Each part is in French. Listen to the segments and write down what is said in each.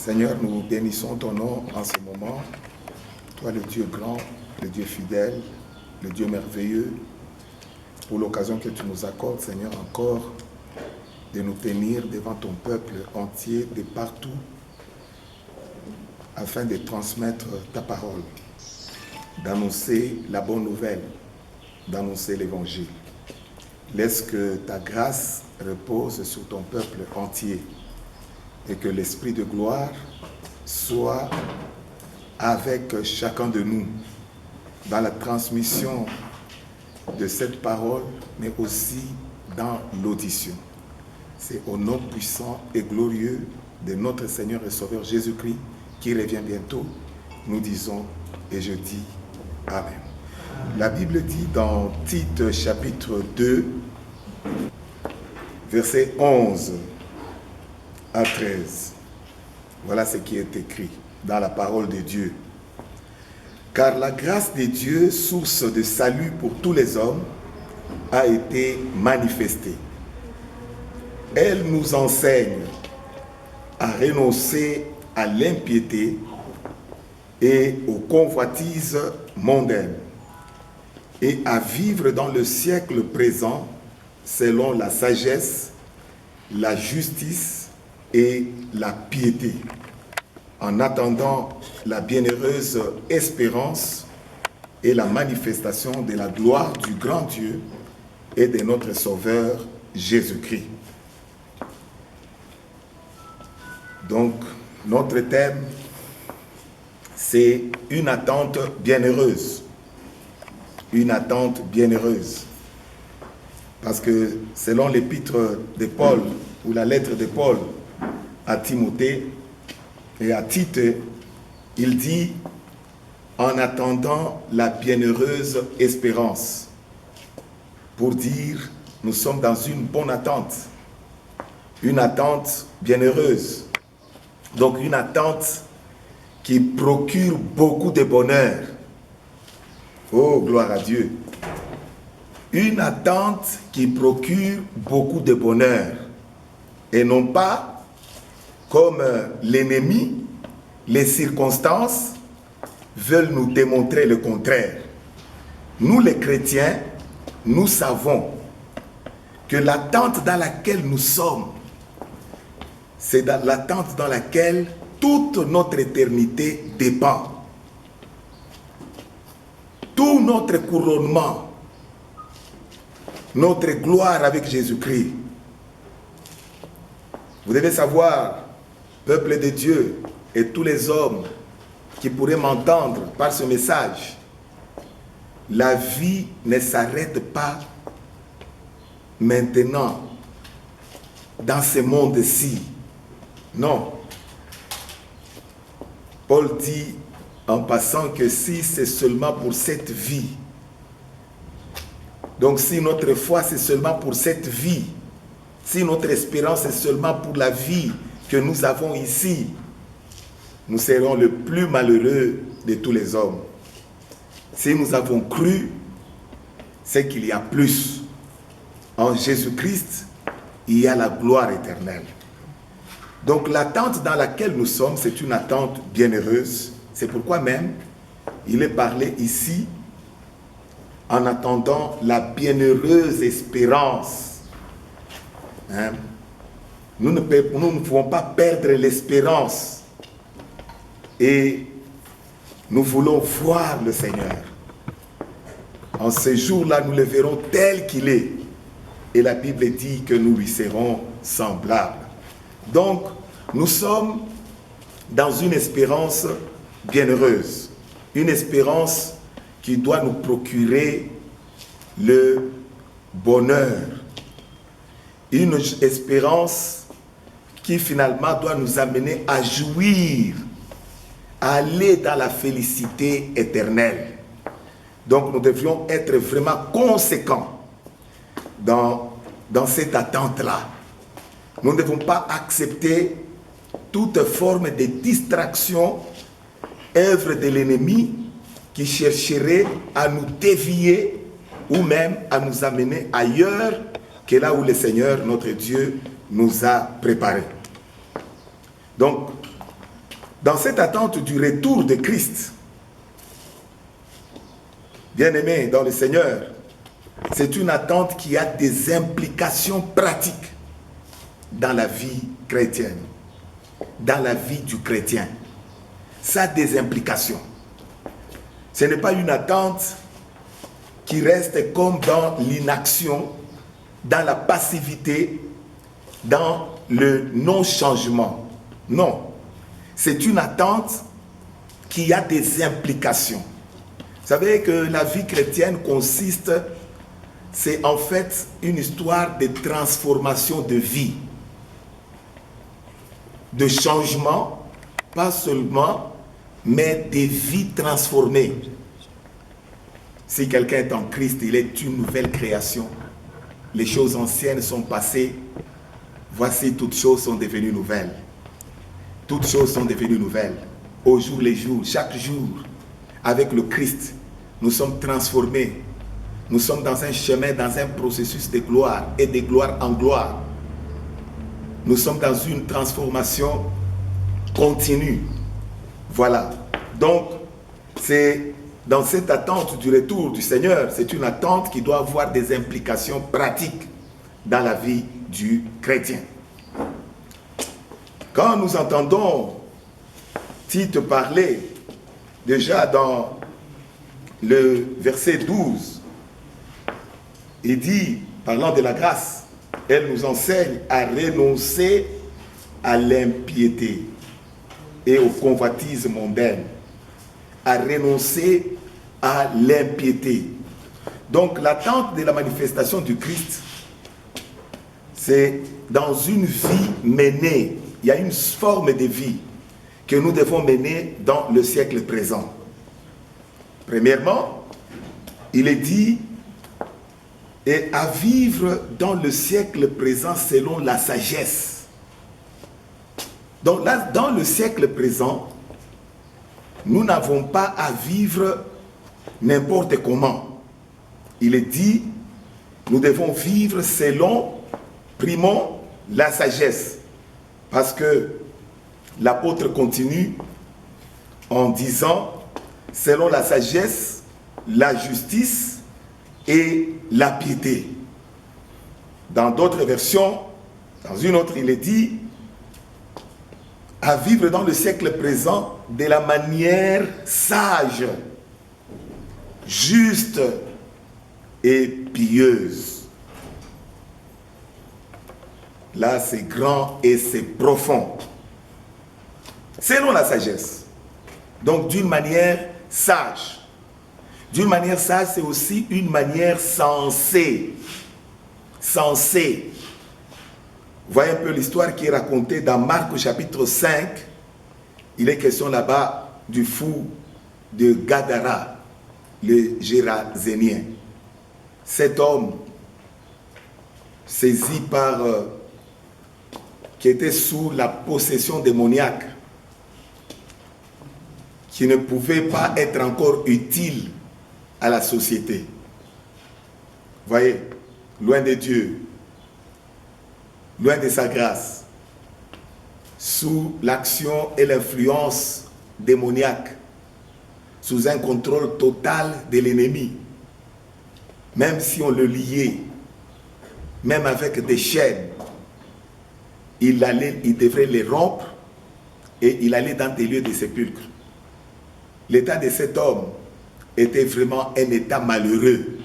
Seigneur, nous bénissons ton nom en ce moment. Toi, le Dieu grand, le Dieu fidèle, le Dieu merveilleux, pour l'occasion que tu nous accordes, Seigneur, encore de nous tenir devant ton peuple entier, de partout, afin de transmettre ta parole, d'annoncer la bonne nouvelle, d'annoncer l'évangile. Laisse que ta grâce repose sur ton peuple entier et que l'esprit de gloire soit avec chacun de nous dans la transmission de cette parole, mais aussi dans l'audition. C'est au nom puissant et glorieux de notre Seigneur et Sauveur Jésus-Christ qui revient bientôt, nous disons et je dis Amen. La Bible dit dans Tite chapitre 2, versets 11 à 13. Voilà ce qui est écrit dans la parole de Dieu. Car la grâce de Dieu, source de salut pour tous les hommes, a été manifestée. Elle nous enseigne à renoncer à l'impiété et aux convoitises mondaines et à vivre dans le siècle présent selon la sagesse, la justice et la piété, en attendant la bienheureuse espérance et la manifestation de la gloire du grand Dieu et de notre Sauveur Jésus-Christ. Donc, notre thème, c'est une attente bienheureuse. Une attente bienheureuse. Parce que selon l'épître de Paul, ou la lettre de Paul à Timothée et à Tite, il dit « En attendant la bienheureuse espérance », pour dire « Nous sommes dans une bonne attente, une attente bienheureuse. » Donc une attente qui procure beaucoup de bonheur. Oh, gloire à Dieu. Une attente qui procure beaucoup de bonheur. Et non pas comme l'ennemi, les circonstances veulent nous démontrer le contraire. Nous les chrétiens, nous savons que l'attente dans laquelle nous sommes, c'est l'attente dans laquelle toute notre éternité dépend. Tout notre couronnement, notre gloire avec Jésus-Christ. Vous devez savoir, peuple de Dieu et tous les hommes qui pourraient m'entendre par ce message, la vie ne s'arrête pas maintenant dans ce monde-ci. Non. Paul dit en passant que si c'est seulement pour cette vie, donc si notre foi c'est seulement pour cette vie, si notre espérance est seulement pour la vie que nous avons ici, nous serons le plus malheureux de tous les hommes. Si nous avons cru, c'est qu'il y a plus. En Jésus-Christ, il y a la gloire éternelle. Donc l'attente dans laquelle nous sommes, c'est une attente bienheureuse. C'est pourquoi même, il est parlé ici en attendant la bienheureuse espérance. Hein? Nous ne pouvons pas perdre l'espérance. Et nous voulons voir le Seigneur. En ce jour-là, nous le verrons tel qu'il est. Et la Bible dit que nous lui serons semblables. Donc, nous sommes dans une espérance bienheureuse. Une espérance qui doit nous procurer le bonheur. Une espérance qui finalement doit nous amener à jouir, à aller dans la félicité éternelle. Donc nous devrions être vraiment conséquents dans cette attente-là. Nous ne devons pas accepter toute forme de distraction, œuvre de l'ennemi qui chercherait à nous dévier ou même à nous amener ailleurs que là où le Seigneur, notre Dieu, nous a préparés. Donc, Dans cette attente du retour de Christ, bien-aimés dans le Seigneur, c'est une attente qui a des implications pratiques dans la vie chrétienne, dans la vie du chrétien. Ça a des implications. Ce n'est pas une attente qui reste comme dans l'inaction, dans la passivité, dans le non-changement. Non, c'est une attente qui a des implications. Vous savez que la vie chrétienne consiste, c'est en fait une histoire de transformation de vie, de changement, pas seulement, mais des vies transformées. Si quelqu'un est en Christ, il est une nouvelle création. Les choses anciennes sont passées. Voici, toutes choses sont devenues nouvelles. Toutes choses sont devenues nouvelles. Au jour le jour, chaque jour, avec le Christ, nous sommes transformés. Nous sommes dans un chemin, dans un processus de gloire et de gloire en gloire. Nous sommes dans une transformation continue. Voilà. Donc, c'est dans cette attente du retour du Seigneur, c'est une attente qui doit avoir des implications pratiques dans la vie du chrétien. Quand nous entendons Tite parler, déjà dans le verset 12, il dit, parlant de la grâce, elle nous enseigne à renoncer à l'impiété et au convoitisme mondaine, à renoncer à l'impiété. Donc l'attente de la manifestation du Christ, c'est dans une vie menée, il y a une forme de vie que nous devons mener dans le siècle présent. Premièrement, il est dit, et à vivre dans le siècle présent selon la sagesse. Donc là, dans le siècle présent, nous n'avons pas à vivre n'importe comment. Il est dit, nous devons vivre selon, primons, la sagesse. Parce que l'apôtre continue en disant, selon la sagesse, la justice et la piété. Dans d'autres versions, dans une autre, il est dit, à vivre dans le siècle présent de la manière sage, juste et pieuse. Là, c'est grand et c'est profond. Selon la sagesse. Donc, d'une manière sage. D'une manière sage, c'est aussi une manière sensée. Sensée. Vous voyez un peu l'histoire qui est racontée dans Marc au chapitre 5. Il est question là-bas du fou de Gadara, le Gérasénien. Cet homme, saisi par... qui était sous la possession démoniaque, qui ne pouvait pas être encore utile à la société. Vous voyez, loin de Dieu, loin de sa grâce, sous l'action et l'influence démoniaque, sous un contrôle total de l'ennemi. Même si on le liait, même avec des chaînes, il devrait les rompre et il allait dans des lieux de sépulcre. L'état de cet homme était vraiment un état malheureux.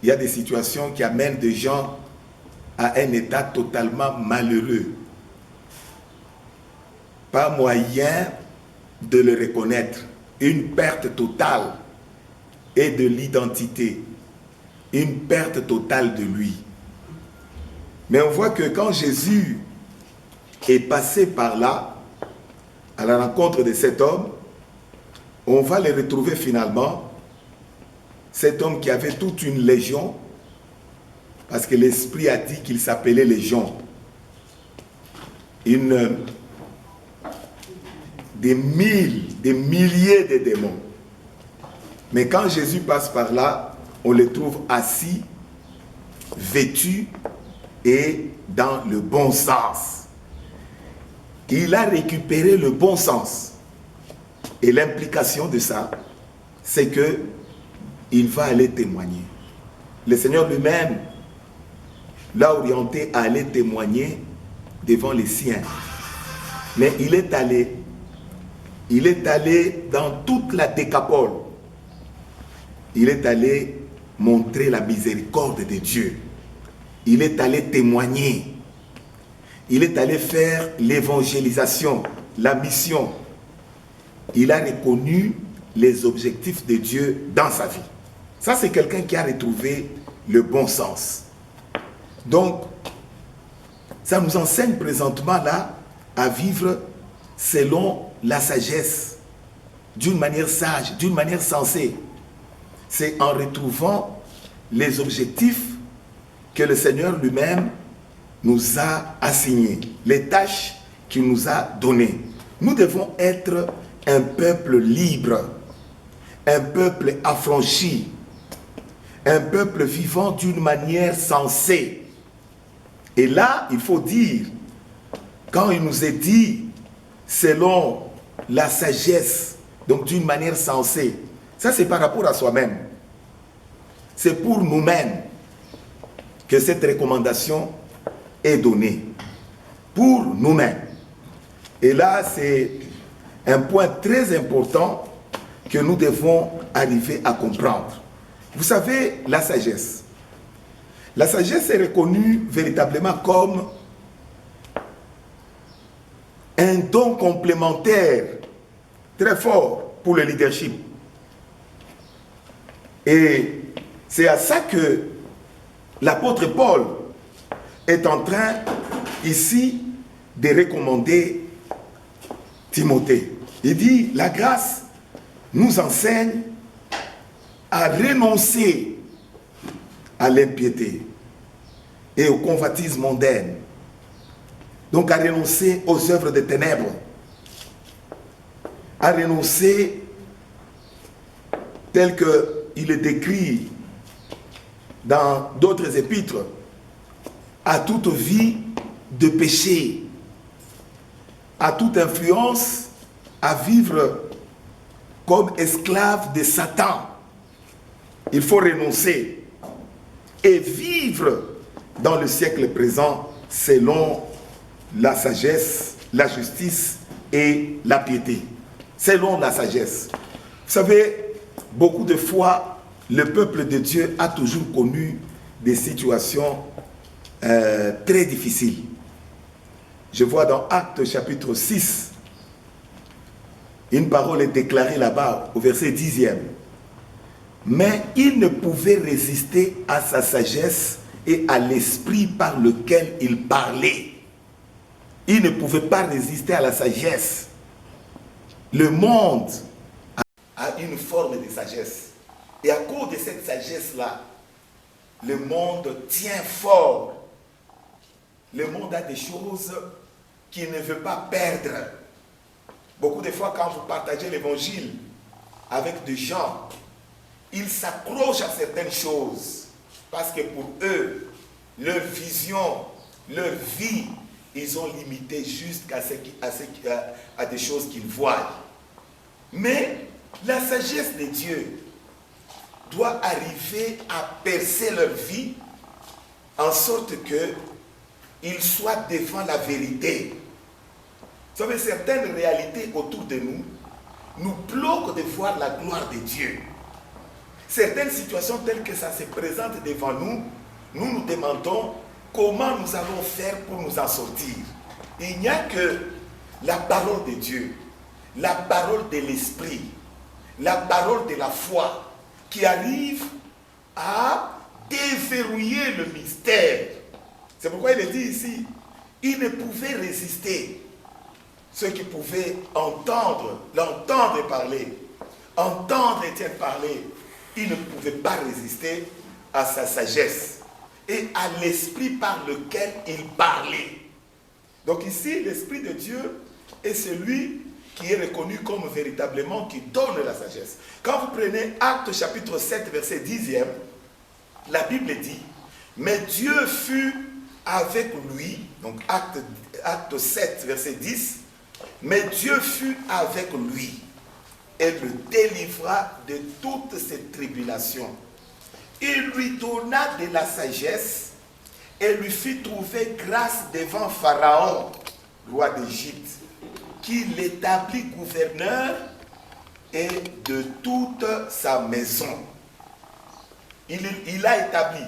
Il y a des situations qui amènent des gens à un état totalement malheureux. Pas moyen de le reconnaître. Une perte totale et de l'identité. Une perte totale de lui. Mais on voit que quand Jésus est passé par là, à la rencontre de cet homme, on va le retrouver finalement, cet homme qui avait toute une légion, parce que l'Esprit a dit qu'il s'appelait Légion. Des milliers de démons. Mais quand Jésus passe par là, on le trouve assis, vêtu et dans le bon sens. il a récupéré le bon sens. Et l'implication de ça, c'est que il va aller témoigner. Le Seigneur lui-même l'a orienté à aller témoigner devant les siens. Mais il est allé dans toute la Décapole. Il est allé montrer la miséricorde de Dieu. Il est allé témoigner. Il est allé faire l'évangélisation, la mission. Il a reconnu les objectifs de Dieu dans sa vie. Ça, c'est quelqu'un qui a retrouvé le bon sens. Donc, ça nous enseigne présentement là à vivre selon la sagesse, d'une manière sage, d'une manière sensée. C'est en retrouvant les objectifs que le Seigneur lui-même nous a assignés, les tâches qu'il nous a données. Nous devons être un peuple libre, un peuple affranchi, un peuple vivant d'une manière sensée. Et là, il faut dire, quand il nous est dit, selon la sagesse, donc d'une manière sensée, ça c'est par rapport à soi-même. C'est pour nous-mêmes que cette recommandation est donnée. Pour nous-mêmes. Et là, c'est un point très important que nous devons arriver à comprendre. Vous savez, la sagesse. La sagesse est reconnue véritablement comme un don complémentaire très fort pour le leadership. Et c'est à ça que l'apôtre Paul est en train ici de recommander Timothée. Il dit, la grâce nous enseigne à renoncer à l'impiété et au convoitise mondaine. Donc à renoncer aux œuvres des ténèbres, à renoncer tel qu'il est décrit dans d'autres épîtres, à toute vie de péché, à toute influence, à vivre comme esclave de Satan. Il faut renoncer et vivre dans le siècle présent selon la sagesse, la justice et la piété. Selon la sagesse. Vous savez, beaucoup de fois, le peuple de Dieu a toujours connu des situations très difficiles. Je vois dans Actes chapitre 6, une parole est déclarée là-bas au verset 10e. Mais il ne pouvait résister à sa sagesse et à l'esprit par lequel il parlait. Il ne pouvait pas résister à la sagesse. Le monde a une forme de sagesse. Et à cause de cette sagesse-là, le monde tient fort. Le monde a des choses qu'il ne veut pas perdre. Beaucoup de fois, quand vous partagez l'évangile avec des gens, ils s'accrochent à certaines choses. Parce que pour eux, leur vision, leur vie, ils ont limité jusqu'à des choses qu'ils voient. Mais la sagesse de Dieu doit arriver à percer leur vie en sorte qu'ils soient devant la vérité. Vous savez, certaines réalités autour de nous nous bloquent de voir la gloire de Dieu. Certaines situations telles que ça se présente devant nous, nous nous demandons comment nous allons faire pour nous en sortir. Il n'y a que la parole de Dieu, la parole de l'esprit, la parole de la foi qui arrive à déverrouiller le mystère. C'est pourquoi il est dit ici, il ne pouvait résister. Ceux qui pouvaient l'entendre parler, entendre Étienne parler, il ne pouvait pas résister à sa sagesse et à l'esprit par lequel il parlait. Donc ici, l'Esprit de Dieu est celui qui est reconnu comme véritablement qui donne la sagesse. Quand vous prenez Actes chapitre 7, verset 10e, la Bible dit, mais Dieu fut avec lui, donc acte 7, verset 10, mais Dieu fut avec lui et le délivra de toutes ses tribulations. Il lui donna de la sagesse et lui fit trouver grâce devant Pharaon, roi d'Égypte, qui l'établit gouverneur et de toute sa maison. Il a établi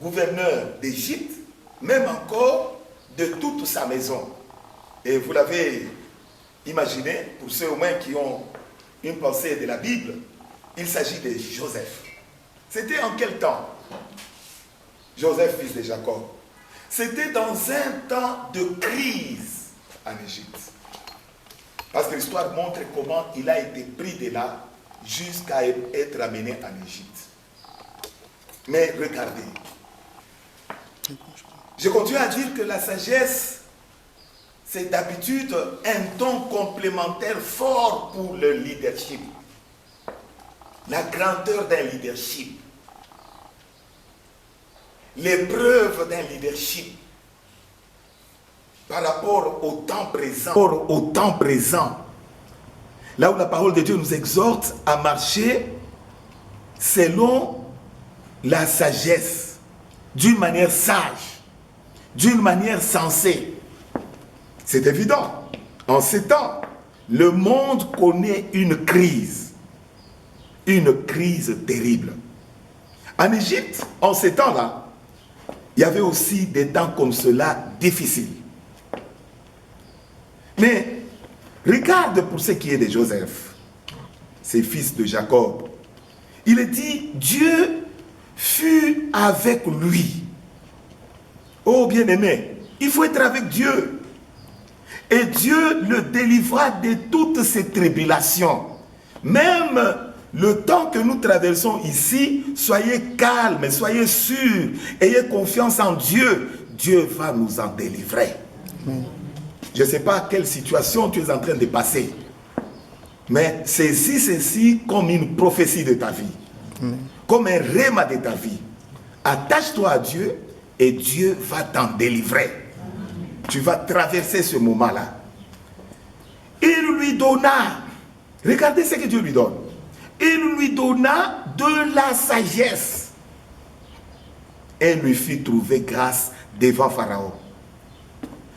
gouverneur d'Égypte, même encore de toute sa maison. Et vous l'avez imaginé, pour ceux au moins qui ont une pensée de la Bible, il s'agit de Joseph. C'était en quel temps? Joseph, fils de Jacob. C'était dans un temps de crise en Égypte. Parce que l'histoire montre comment il a été pris de là jusqu'à être amené en Égypte. Mais regardez. Je continue à dire que la sagesse, c'est d'habitude un ton complémentaire fort pour le leadership. La grandeur d'un leadership. L'épreuve d'un leadership. Par rapport au temps présent. Là où la parole de Dieu nous exhorte à marcher selon la sagesse, d'une manière sage, d'une manière sensée. C'est évident. En ces temps, le monde connaît une crise terrible. En Égypte, en ces temps-là, il y avait aussi des temps comme cela difficiles. Mais regarde pour ce qui est de Joseph, ses fils de Jacob. Il est dit, Dieu fut avec lui. Oh bien-aimé, il faut être avec Dieu. Et Dieu le délivra de toutes ses tribulations. Même le temps que nous traversons ici, soyez calmes, soyez sûrs, ayez confiance en Dieu. Dieu va nous en délivrer. Je ne sais pas quelle situation tu es en train de passer, mais saisis ceci comme une prophétie de ta vie, comme un rhéma de ta vie. Attache-toi à Dieu et Dieu va t'en délivrer. Tu vas traverser ce moment-là. Il lui donna, regardez ce que Dieu lui donne. Il lui donna de la sagesse et lui fit trouver grâce devant Pharaon.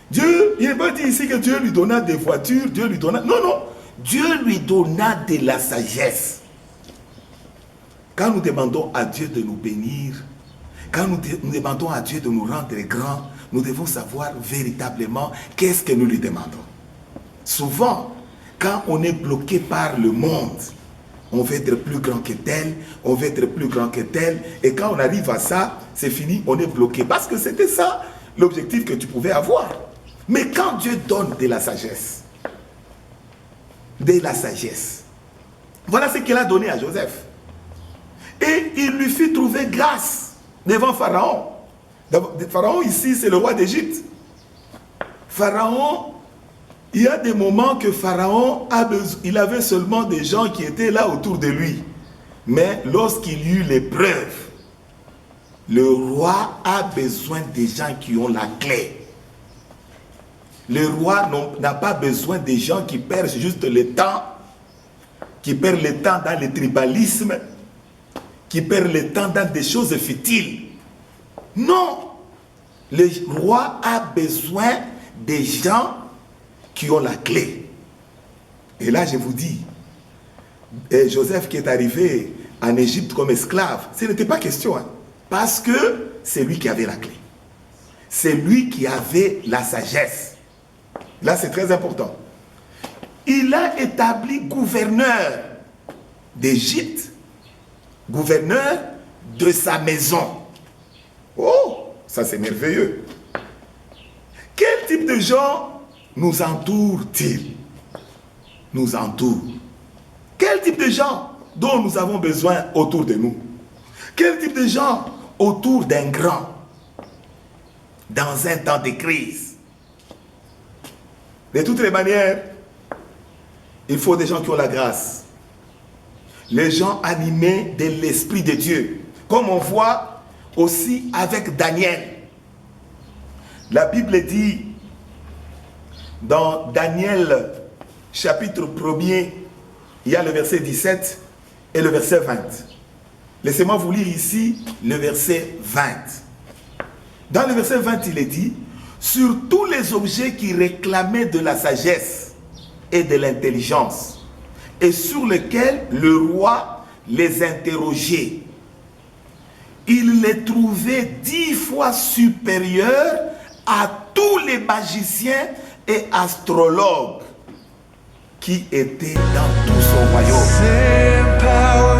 Dieu, il n'est pas dit ici que Dieu lui donna des voitures, Dieu lui donna... Non, non. Dieu lui donna de la sagesse. Quand nous demandons à Dieu de nous bénir, quand nous demandons à Dieu de nous rendre grands, nous devons savoir véritablement qu'est-ce que nous lui demandons. Souvent, quand on est bloqué par le monde, on veut être plus grand que tel, on veut être plus grand que tel, et quand on arrive à ça, c'est fini, on est bloqué. Parce que c'était ça l'objectif que tu pouvais avoir. Mais quand Dieu donne de la sagesse, voilà ce qu'il a donné à Joseph. Et il lui fit trouver grâce devant Pharaon. Pharaon ici, c'est le roi d'Égypte. Pharaon, il y a des moments que Pharaon il avait seulement des gens qui étaient là autour de lui. Mais lorsqu'il y eut l'épreuve, le roi a besoin des gens qui ont la clé. Le roi n'a pas besoin des gens qui perdent juste le temps, qui perdent le temps dans le tribalisme, qui perdent le temps dans des choses futiles. Non, le roi a besoin des gens qui ont la clé. Et là, je vous dis, Joseph qui est arrivé en Égypte comme esclave, ce n'était pas question, hein, parce que c'est lui qui avait la clé. C'est lui qui avait la sagesse. Là, c'est très important. Il a établi gouverneur d'Égypte, gouverneur de sa maison. Oh, ça c'est merveilleux. Quel type de gens nous entourent-ils? Nous entourent. Quel type de gens dont nous avons besoin autour de nous? Quel type de gens autour d'un grand dans un temps de crise? De toutes les manières, il faut des gens qui ont la grâce. Les gens animés de l'Esprit de Dieu. Comme on voit aussi avec Daniel. La Bible dit dans Daniel chapitre 1er, il y a le verset 17 et le verset 20. Laissez-moi vous lire ici le verset 20. Dans le verset 20, il est dit: sur tous les objets qui réclamaient de la sagesse et de l'intelligence, et sur lesquels le roi les interrogeait, il les trouvait 10 fois supérieurs à tous les magiciens et astrologues qui étaient dans tout son royaume.